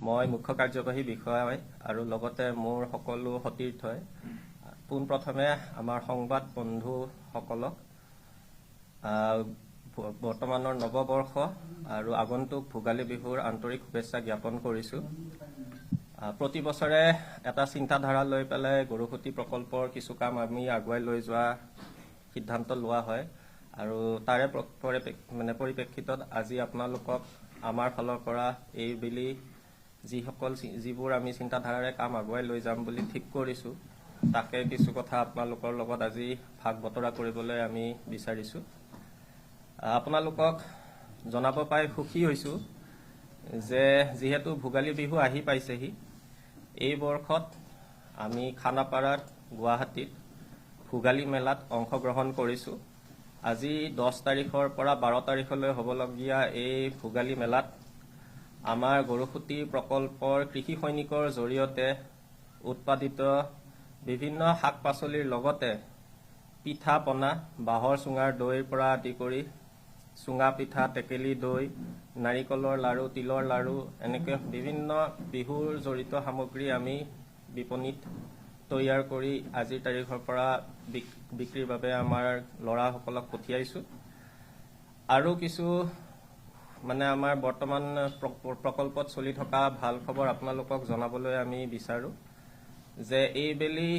মই মুখ্য কাৰ্যবাহী বিষয়া আৰু লগতে মোৰ সকলো সতীৰ্থই পোনপ্ৰথমে আমাৰ সংবাদ বন্ধুসকলক বৰ্তমানৰ নৱবৰ্ষ আৰু আগন্তুক ভোগালী বিহুৰ আন্তৰিক শুভেচ্ছা জ্ঞাপন কৰিছোঁ। প্ৰতি বছৰে এটা চিন্তাধাৰা লৈ পেলাই গৰুসুতি প্ৰকল্পৰ কিছু কাম আমি আগুৱাই লৈ যোৱা সিদ্ধান্ত লোৱা হয় আৰু তাৰে পৰিপ্ৰেক্ষিতত আজি আপোনালোকক আমাৰ ফালৰ পৰা এইবেলি যিবোৰ আমি চিন্তাধাৰাৰে কাম আগুৱাই লৈ যাম বুলি ঠিক কৰিছোঁ তাকে কিছু কথা আপোনালোকৰ লগত আজি ভাগ বতৰা কৰিবলৈ আমি বিচাৰিছোঁ। আপোনালোকক জনাব পাই সুখী হৈছোঁ যে যিহেতু ভোগালী বিহু আহি পাইছেহি, এই বৰ্ষত আমি খানাপাৰাত গুৱাহাটীত ভোগালী মেলাত অংশগ্ৰহণ কৰিছোঁ। আজি 10 তাৰিখৰ পৰা 12 তাৰিখলৈ হ'বলগীয়া এই ভোগালী মেলাত আমাৰ গৰুসুতি প্ৰকল্পৰ কৃষি সৈনিকৰ জৰিয়তে উৎপাদিত বিভিন্ন শাক পাচলিৰ লগতে পিঠা পনা, বাঁহৰ চুঙাৰ দৈৰ পৰা আদি কৰি চুঙা পিঠা, টেকেলি দৈ, নাৰিকলৰ লাড়ু, তিলৰ লাড়ু এনেকৈ বিভিন্ন বিহুৰ জড়িত সামগ্ৰী আমি বিপণীত তৈয়াৰ কৰি আজিৰ তাৰিখৰ পৰা বিক্ৰীৰ বাবে আমাৰ ল'ৰাসকলক পঠিয়াইছোঁ। আৰু কিছু আমাৰ বৰ্তমান প্ৰকল্পত চলি থকা ভাল খবৰ আপোনালোকক জনাবলৈ আমি বিচাৰোঁ যে এইবেলি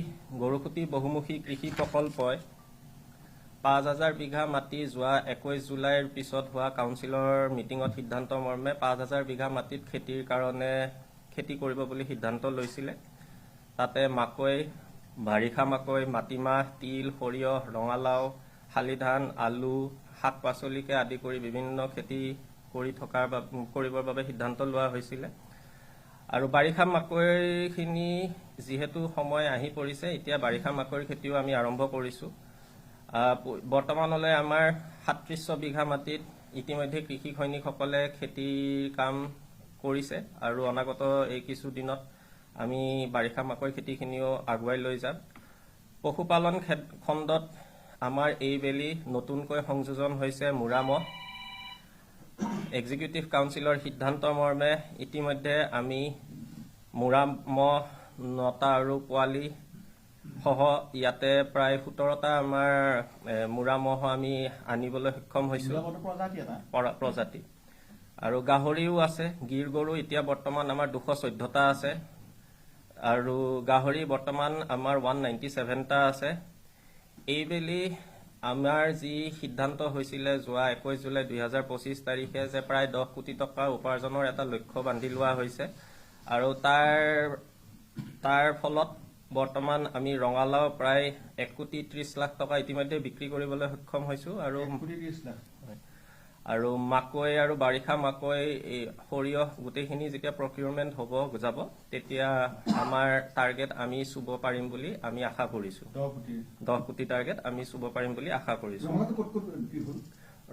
গৰুসুতি বহুমুখী কৃষি প্ৰকল্পই 5,000 বিঘা মাটি যোৱা 21 জুলাইৰ পিছত হোৱা কাউন্সিলৰ মিটিঙত সিদ্ধান্ত মৰ্মে 5,000 বিঘা মাটিত খেতিৰ কাৰণে খেতি কৰিব বুলি সিদ্ধান্ত লৈছিলে। তাতে মাকৈ, বাৰিষা মাকৈ, মাটিমাহ, তিল, সৰিয়হ, ৰঙালাও, শালি ধান, আলু, শাক পাচলিকে আদি কৰি বিভিন্ন খেতি কৰিবৰ বাবে সিদ্ধান্ত লোৱা হৈছিলে। আৰু বাৰিষা মাকৈখিনি যিহেতু সময় আহি পৰিছে, এতিয়া বাৰিষা মাকৈৰ খেতিও আমি আৰম্ভ কৰিছোঁ। বৰ্তমানলৈ আমাৰ 3700 বিঘা মাটিত ইতিমধ্যে কৃষি সৈনিকসকলে খেতিৰ কাম কৰিছে আৰু অনাগত এই কিছু দিনত আমি বাৰিষা মাকৈ খেতিখিনিও আগুৱাই লৈ যাম। পশুপালন খণ্ডত আমাৰ এইবেলি নতুনকৈ সংযোজন হৈছে মুৰামহ। এক্সিকিউটিভ কাউন্সিলৰ সিদ্ধান্ত মৰ্মে ইতিমধ্যে আমি মুৰামহ 9টা আৰু পোৱালি সহ ইয়াতে প্ৰায় 17টা আমাৰ মুৰামহ আমি আনিবলৈ সক্ষম হৈছোঁ প্ৰজাতি। আৰু গাহৰিও আছে। গিৰ গৰু এতিয়া বৰ্তমান আমাৰ 214টা আছে আৰু গাহৰি বৰ্তমান আমাৰ 197টা আছে। এইবেলি আমাৰ যি সিদ্ধান্ত হৈছিলে যোৱা 21 জুলাই 2025 তাৰিখে যে প্ৰায় 10 কোটি টকা উপাৰ্জনৰ এটা লক্ষ্য বান্ধি লোৱা হৈছে আৰু তাৰ ফলত বৰ্তমান আমি ৰঙালাও প্ৰায় 1,30,00,000 টকা ইতিমধ্যে বিক্ৰী কৰিবলৈ সক্ষম হৈছোঁ আৰু মাকৈ আৰু বাৰিষা মাকৈ, সৰিয়হ গোটেইখিনি যেতিয়া প্ৰকিউৰমেণ্ট যাব তেতিয়া আমাৰ টাৰ্গেট আমি চুব পাৰিম বুলি আমি আশা কৰিছোঁ। 10 কোটি টাৰ্গেট আমি চুব পাৰিম বুলি আশা কৰিছোঁ।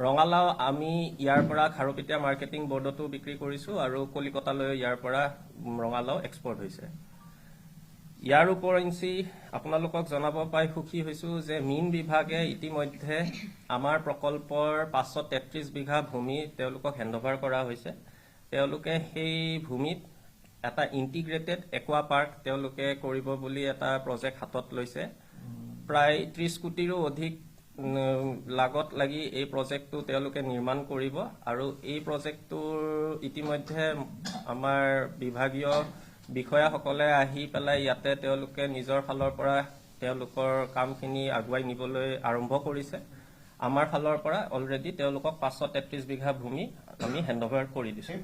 ৰঙালাও আমি ইয়াৰ পৰা খাৰুপেটীয়া মাৰ্কেটিং বৰ্ডতো বিক্ৰী কৰিছোঁ আৰু কলিকতালৈ ইয়াৰ পৰা ৰঙালাও এক্সপৰ্ট হৈছে। ইয়াৰ উপৰিঞ্চি আপোনালোকক জনাব পাই সুখী হৈছোঁ যে মীন বিভাগে ইতিমধ্যে আমাৰ প্ৰকল্পৰ 533 বিঘা ভূমি তেওঁলোকক হেণ্ডঅভাৰ কৰা হৈছে। তেওঁলোকে সেই ভূমিত এটা ইণ্টিগ্ৰেটেড একুৱা পাৰ্ক তেওঁলোকে কৰিব বুলি এটা প্ৰজেক্ট হাতত লৈছে। প্ৰায় 30 কোটিৰো অধিক লাগত লাগি এই প্ৰজেক্টটো তেওঁলোকে নিৰ্মাণ কৰিব আৰু এই প্ৰজেক্টটোৰ ইতিমধ্যে আমাৰ বিভাগীয় বিষয়াসকলে আহি পেলাই ইয়াতে তেওঁলোকে নিজৰ ফালৰ পৰা তেওঁলোকৰ কামখিনি আগুৱাই নিবলৈ আৰম্ভ কৰিছে। আমাৰ ফালৰ পৰা অলৰেডি তেওঁলোকক 533 বিঘা ভূমি আমি হেণ্ডঅভাৰ কৰি দিছোঁ।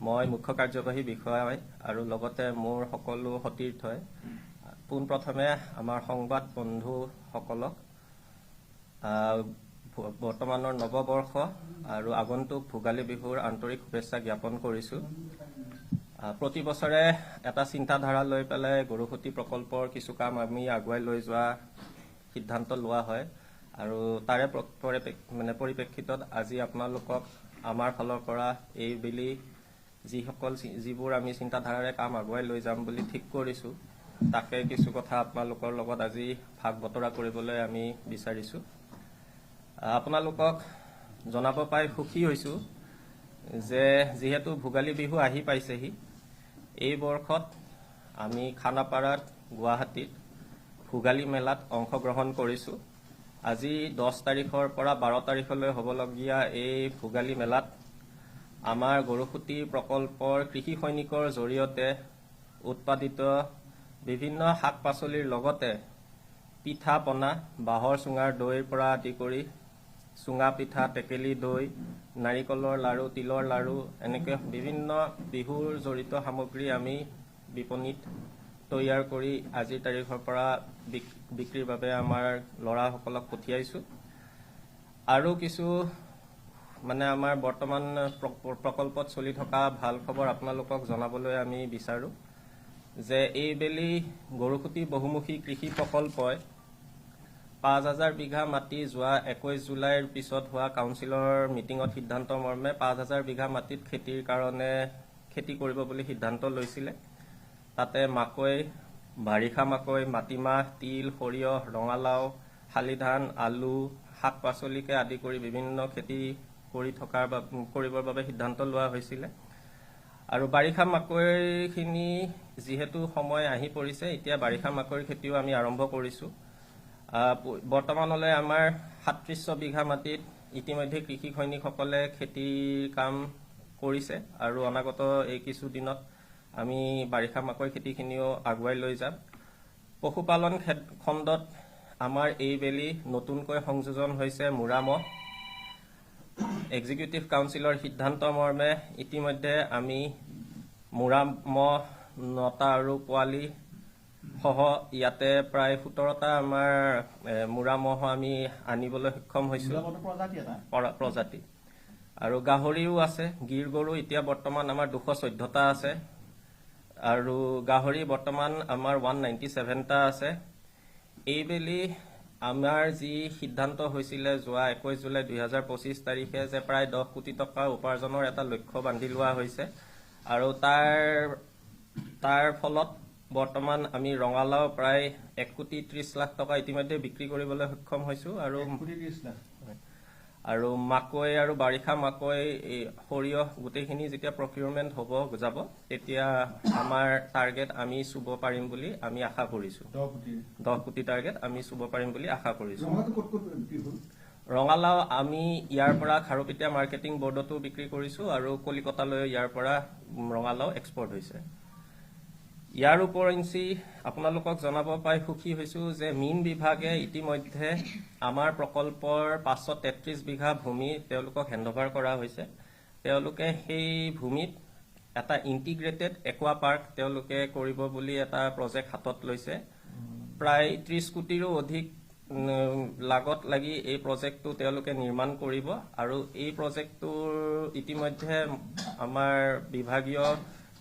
মই মুখ্য কাৰ্যবাহী বিষয়া আৰু লগতে মোৰ সকলো সতীৰ্থই পোনপ্ৰথমে আমাৰ সংবাদ বন্ধুসকলক বৰ্তমানৰ নৱবৰ্ষ আৰু আগন্তুক ভোগালী বিহুৰ আন্তৰিক শুভেচ্ছা জ্ঞাপন কৰিছোঁ। প্ৰতি বছৰে এটা চিন্তাধাৰা লৈ পেলাই গৰুসুতি প্ৰকল্পৰ কিছু কাম আমি আগুৱাই লৈ যোৱা সিদ্ধান্ত লোৱা হয় আৰু তাৰে পৰিপ্ৰেক্ষিতত আজি আপোনালোকক আমাৰ ফালৰ পৰা এইবেলি যিবোৰ আমি চিন্তাধাৰাৰে কাম আগুৱাই লৈ যাম বুলি ঠিক কৰিছোঁ তাকে কিছু কথা আপোনালোকৰ লগত আজি ভাগ বতৰা কৰিবলৈ আমি বিচাৰিছোঁ। আপোনালোকক জনাব পাই সুখী হৈছোঁ যে যিহেতু ভোগালী বিহু আহি পাইছেহি, এই বৰ্ষত আমি খানাপাৰাত গুৱাহাটীত ভোগালী মেলাত অংশগ্ৰহণ কৰিছোঁ। আজি 10 তাৰিখৰ পৰা 12 তাৰিখলৈ হ'বলগীয়া এই ভোগালী মেলাত আমাৰ গৰুসুতি প্ৰকল্পৰ কৃষি সৈনিকৰ জৰিয়তে উৎপাদিত বিভিন্ন শাক পাচলিৰ লগতে পিঠা পনা, বাঁহৰ চুঙাৰ দৈৰ পৰা আদি কৰি চুঙা পিঠা, টেকেলি দৈ, নাৰিকলৰ লাড়ু, তিলৰ লাড়ু, এনেকৈ বিভিন্ন বিহুৰ জড়িত সামগ্ৰী আমি বিপণীত তৈয়াৰ কৰি আজিৰ তাৰিখৰ পৰা বিক্ৰীৰ বাবে আমাৰ ল'ৰাসকলক পঠিয়াইছোঁ। আৰু কিছু আমাৰ বৰ্তমান প্ৰকল্পত চলি থকা ভাল খবৰ আপোনালোকক জনাবলৈ আমি বিচাৰোঁ যে এইবেলি গৰুসুতি বহুমুখী কৃষি প্ৰকল্পই 5,000 বিঘা মাটি যোৱা 21 জুলাইৰ পিছত হোৱা কাউন্সিলৰ মিটিঙত সিদ্ধান্ত মৰ্মে 5,000 বিঘা মাটিত খেতিৰ কাৰণে খেতি কৰিব বুলি সিদ্ধান্ত লৈছিলে। তাতে মাকৈ, বাৰিষা মাকৈ, মাটিমাহ, তিল, সৰিয়হ, ৰঙালাও, শালি ধান, আলু, শাক পাচলিকে আদি কৰি বিভিন্ন খেতি কৰিবৰ বাবে সিদ্ধান্ত লোৱা হৈছিলে। আৰু বাৰিষা মাকৈখিনি যিহেতু সময় আহি পৰিছে, এতিয়া বাৰিষা মাকৈৰ খেতিও আমি আৰম্ভ কৰিছোঁ। বৰ্তমানলৈ আমাৰ 3700 বিঘা মাটিত ইতিমধ্যে কৃষি সৈনিকসকলে খেতিৰ কাম কৰিছে আৰু অনাগত এই কিছুদিনত আমি বাৰিষা মাকৈ খেতিখিনিও আগুৱাই লৈ যাম। পশুপালন খণ্ডত আমাৰ এইবেলি নতুনকৈ সংযোজন হৈছে মুৰামহ। এক্সিকিউটিভ কাউন্সিলৰ সিদ্ধান্ত মৰ্মে ইতিমধ্যে আমি মুৰামহ 9টা আৰু পোৱালি সহ ইয়াতে প্ৰায় 17টা আমাৰ মুৰামহ আমি আনিবলৈ সক্ষম হৈছোঁ। প্ৰজাতি আৰু গাহৰিও আছে। গিৰ গৰু এতিয়া বৰ্তমান আমাৰ 214টা আছে আৰু গাহৰি বৰ্তমান আমাৰ 197টা আছে। এইবেলি আমাৰ যি সিদ্ধান্ত হৈছিলে যোৱা 21 জুলাই 2025 তাৰিখে যে প্ৰায় 10 কোটি টকা উপাৰ্জনৰ এটা লক্ষ্য বান্ধি লোৱা হৈছে আৰু তাৰ ফলত বৰ্তমান আমি ৰঙালাও প্ৰায় 1,30,00,000 টকা ইতিমধ্যে বিক্ৰী কৰিবলৈ সক্ষম হৈছোঁ আৰু মাকৈ আৰু বাৰিষা মাকৈ, সৰিয়হ গোটেইখিনি যেতিয়া প্ৰকিউৰমেণ্ট যাব তেতিয়া আমাৰ টাৰ্গেট আমি চুব পাৰিম বুলি আমি আশা কৰিছোঁ। 10 কোটি টাৰ্গেট আমি চুব পাৰিম বুলি আশা কৰিছোঁ। ৰঙালাও আমি ইয়াৰ পৰা খাৰুপেটীয়া মাৰ্কেটিং বৰ্ডতো বিক্ৰী কৰিছোঁ আৰু কলিকতালৈ ইয়াৰ পৰা ৰঙালাও এক্সপৰ্ট হৈছে। ইয়াৰ উপৰিঞ্চি আপোনালোকক জনাব পাই সুখী হৈছোঁ যে মীন বিভাগে ইতিমধ্যে আমাৰ প্ৰকল্পৰ 533 বিঘা ভূমি তেওঁলোকক হেণ্ডঅভাৰ কৰা হৈছে। তেওঁলোকে সেই ভূমিত এটা ইণ্টিগ্ৰেটেড একুৱা পাৰ্ক তেওঁলোকে কৰিব বুলি এটা প্ৰজেক্ট হাতত লৈছে। প্ৰায় 30 কোটিৰো অধিক লাগত লাগি এই প্ৰজেক্টটো তেওঁলোকে নিৰ্মাণ কৰিব আৰু এই প্ৰজেক্টটোৰ ইতিমধ্যে আমাৰ বিভাগীয়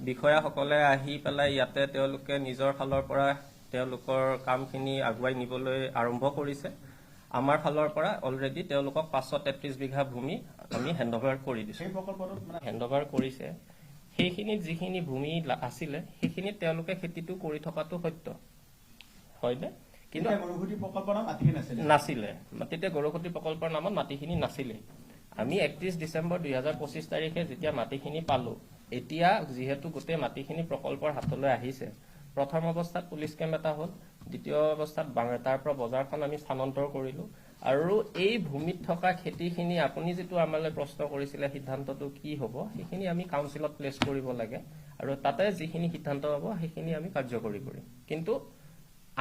বিষয়াসকলে আহি পেলাই ইয়াতে তেওঁলোকে নিজৰ ফালৰ পৰা তেওঁলোকৰ কামখিনি আগুৱাই নিবলৈ আৰম্ভ কৰিছে। আমাৰ ফালৰ পৰা অলৰেডি তেওঁলোকক 533 বিঘা ভূমি আমি হেণ্ডঅভাৰ কৰি দিছোঁ। হেণ্ডঅভাৰ কৰিছে সেইখিনিত যিখিনি ভূমি আছিলে সেইখিনিত তেওঁলোকে খেতিটো কৰি থকাটো সত্য, হয়নে? কিন্তু নাছিলে, তেতিয়া গৰুসুতি প্ৰকল্পৰ নামত মাটিখিনি নাছিলে। আমি 31 ডিচেম্বৰ 2025 তাৰিখে যেতিয়া মাটিখিনি পালোঁ, এতিয়া যিহেতু গোটেই মাটিখিনি প্ৰকল্পৰ হাতলৈ আহিছে, প্ৰথম অৱস্থাত পুলিচ কেম্প এটা হ'ল, দ্বিতীয় অৱস্থাত তাৰ পৰা বজাৰখন আমি স্থানান্তৰ কৰিলোঁ আৰু এই ভূমিত থকা খেতিখিনি আপুনি যিটো আমালৈ প্ৰশ্ন কৰিছিলে সিদ্ধান্তটো কি হ'ব, সেইখিনি আমি কাউন্সিলত প্লেচ কৰিব লাগে আৰু তাতে যিখিনি সিদ্ধান্ত হ'ব সেইখিনি আমি কাৰ্যকৰী কৰিম। কিন্তু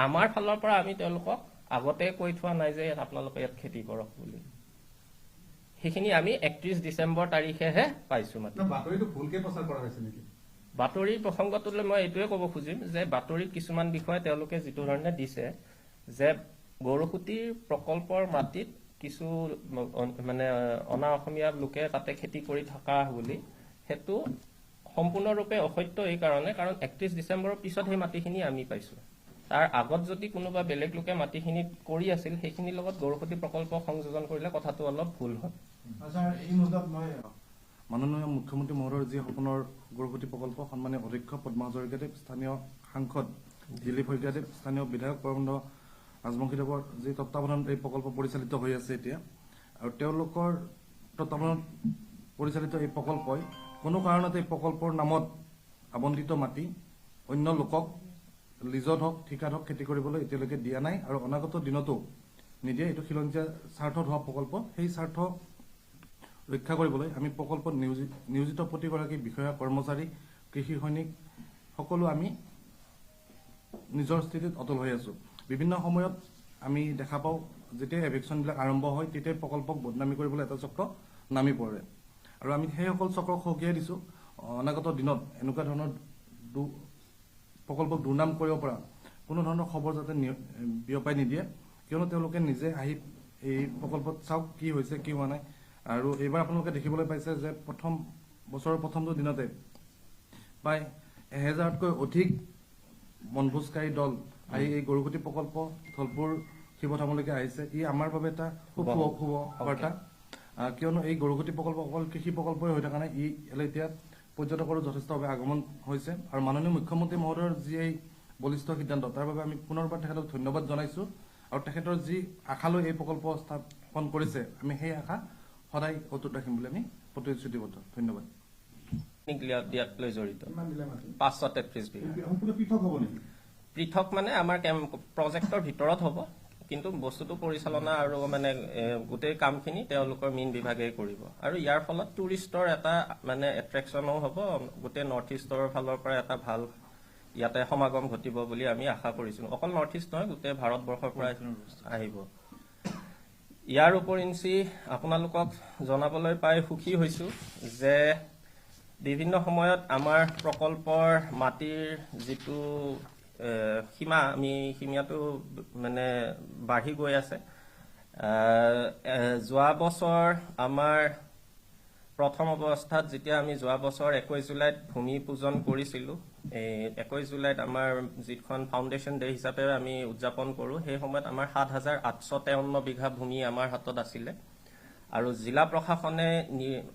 আমাৰ ফালৰ পৰা আমি তেওঁলোকক আগতে কৈ থোৱা নাই যে আপোনালোকে ইয়াত খেতি কৰক বুলি। সেইখিনি আমি 31 ডিচেম্বৰ তাৰিখেহে পাইছোঁ। বাতৰিৰ প্ৰসংগটোলৈ মই এইটোৱে ক'ব খুজিম যে বাতৰিত কিছুমান বিষয় তেওঁলোকে যিটো ধৰণে দিছে যে গৰুসুতিৰ প্ৰকল্পৰ মাটিত কিছু অনা অসমীয়া লোকে তাতে খেতি কৰি থকা বুলি, সেইটো সম্পূৰ্ণৰূপে অসত্য। এই কাৰণ 31 ডিচেম্বৰৰ পিছত সেই মাটিখিনি আমি পাইছোঁ। তাৰ আগত যদি কোনোবা বেলেগ লোকে মাটিখিনি কৰি আছিল সেইখিনিৰ লগত গৰুসুতি প্ৰকল্প সংযোজন কৰিলে কথাটো অলপ ভুল হয়। মাননীয় মুখ্যমন্ত্ৰী মহোদয়ৰ যি সপোনৰ গৰুসুতি প্ৰকল্প, সন্মানীয় অধ্যক্ষ পদ্মা হাজৰিকাদেৱ, স্থানীয় সাংসদ দিলীপ শইকীয়াদেৱ, স্থানীয় বিধায়ক পৰমন্দ ৰাজবংশীদেৱৰ যি তত্বাৱধানত এই প্ৰকল্প পৰিচালিত হৈ আছে এতিয়া, আৰু তেওঁলোকৰ তত্বাৱধানত পৰিচালিত এই প্ৰকল্পই কোনো কাৰণতে এই প্ৰকল্পৰ নামত আবণ্টিত মাটি অন্য লোকক লিজত হওক ঠিকাত হওক খেতি কৰিবলৈ এতিয়ালৈকে দিয়া নাই আৰু অনাগত দিনতো নিদিয়ে। এইটো খিলঞ্জীয়া স্বাৰ্থত হোৱা প্ৰকল্প। সেই স্বাৰ্থ ৰক্ষা কৰিবলৈ আমি প্ৰকল্পত নিয়োজিত প্ৰতিগৰাকী বিষয়া কৰ্মচাৰী কৃষি সৈনিক সকলো আমি নিজৰ স্থিতিত অটল হৈ আছো। বিভিন্ন সময়ত আমি দেখা পাওঁ যেতিয়া এভিকশ্যনবিলাক আৰম্ভ হয় তেতিয়াই প্ৰকল্পক বদনামী কৰিবলৈ এটা চক্ৰ নামি পৰে আৰু আমি সেইসকল চক্ৰক সকীয়াই দিছোঁ। অনাগত দিনত এনেকুৱা ধৰণৰ প্ৰকল্পক দুৰ্নাম কৰিব পৰা কোনো ধৰণৰ খবৰ যাতে বিয়পাই নিদিয়ে, কিয়নো তেওঁলোকে নিজে আহি এই প্ৰকল্পত চাওক কি হৈছে কি হোৱা নাই। আৰু এইবাৰ আপোনালোকে দেখিবলৈ পাইছে যে বছৰৰ প্ৰথমটো দিনতে প্ৰায় 1000তকৈ অধিক বনভোজকাৰী দল আহি এই গৰুকুটি প্ৰকল্প ধলপুৰ শিৱধামলৈকে আহিছে। ই আমাৰ বাবে এটা খুব শুভ বাৰ্তা, কিয়নো এই গৰুকুটি প্ৰকল্প অকল কৃষি প্ৰকল্পই হৈ থকা নাই, ই এতিয়া পৰ্যটকৰো যথেষ্টভাৱে আগমন হৈছে। আৰু মাননীয় মুখ্যমন্ত্ৰী মহোদয়ৰ যি এই বলিষ্ঠ সিদ্ধান্ত তাৰ বাবে আমি পুনৰবাৰ তেখেতক ধন্যবাদ জনাইছো। আৰু তেখেতৰ যি আশালৈ এই প্ৰকল্প স্থাপন কৰিছে আমি সেই আশা সদায় অটুট ৰাখিম বুলি আমি প্ৰতিশ্ৰুতিবদ্ধ। ধন্যবাদ। দিয়াত লৈ জড়িত 533 বিঘা। পৃথক হ'ব নেকি? পৃথক মানে আমাৰ প্ৰজেক্টৰ ভিতৰত হ'ব, কিন্তু বস্তুটো পৰিচালনা আৰু মানে গোটেই কামখিনি তেওঁলোকৰ মীন বিভাগে কৰিব। আৰু ইয়াৰ ফলত টুৰিষ্টৰ এটা মানে এট্ৰেকশ্যনো হ'ব, গোটেই নৰ্থ ইষ্টৰ ফালৰ পৰা এটা ভাল ইয়াতে সমাগম ঘটিব বুলি আমি আশা কৰিছোঁ। অকল নৰ্থ ইষ্ট নহয়, গোটেই ভাৰতবৰ্ষৰ পৰা আহিব। ইয়াৰ উপৰিঞ্চি আপোনালোকক জনাবলৈ পাই সুখী হৈছোঁ যে বিভিন্ন সময়ত আমাৰ প্ৰকল্পৰ মাটিৰ যিটো সীমাটো মানে বাঢ়ি গৈ আছে। যোৱা বছৰ আমাৰ প্ৰথম অৱস্থাত যেতিয়া আমি যোৱা বছৰ 21 জুলাইত ভূমি পূজন কৰিছিলোঁ, এই 21 জুলাইত আমাৰ যিখন ফাউণ্ডেশ্যন ডে হিচাপে আমি উদযাপন কৰোঁ, সেই সময়ত আমাৰ 7853 বিঘা ভূমি আমাৰ হাতত আছিলে। আৰু জিলা প্ৰশাসনে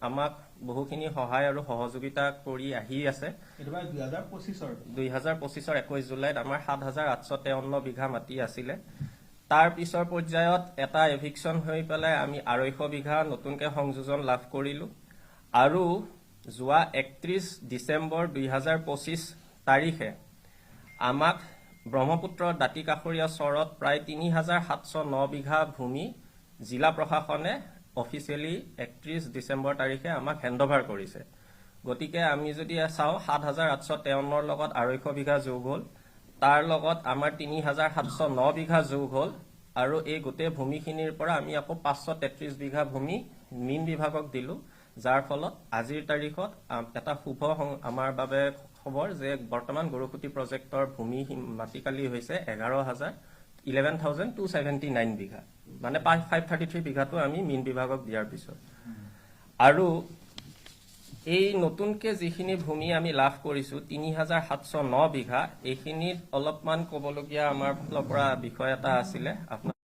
আমাক বহুখিনি সহায় আৰু সহযোগিতা কৰি আহি আছে। 2025ৰ 21 জুলাইত আমাৰ 7853 বিঘা মাটি আছিলে। তাৰ পিছৰ পৰ্যায়ত এটা এভিকশ্যন হৈ পেলাই আমি 250 বিঘা নতুনকৈ সংযোজন লাভ কৰিলোঁ। আৰু যোৱা 31 ডিচেম্বৰ 2025 তাৰিখে আমাক ব্ৰহ্মপুত্ৰ দাঁতিকাষৰীয়া চৰত প্ৰায় 3709 বিঘা ভূমি জিলা প্ৰশাসনে অফিচিয়েলি 31 ডিচেম্বৰ তাৰিখে আমাক হেণ্ডঅভাৰ কৰিছে। গতিকে আমি যদি চাওঁ 7853ৰ লগত 250 বিঘা যোগ হ'ল, তাৰ লগত আমাৰ 3709 বিঘা যোগ হ'ল, আৰু এই গোটেই ভূমিখিনিৰ পৰা আমি আকৌ 533 বিঘা ভূমি মীন বিভাগক দিলোঁ, যাৰ ফলত আজিৰ তাৰিখত এটা শুভ আমাৰ বাবে খবৰ যে বৰ্তমান গৰুকুটি প্ৰজেক্টৰ ভূমি মাটিকালি হৈছে 11,279 বিঘা, মানে 533 বিঘাটো আমি মীন বিভাগক দিয়াৰ পিছত। আৰু এই নতুনকৈ যিখিনি ভূমি আমি লাভ কৰিছোঁ 3709 বিঘা, এইখিনিত অলপমান ক'বলগীয়া আমাৰ ফালৰ পৰা বিষয় এটা আছিলে। আপোনাৰ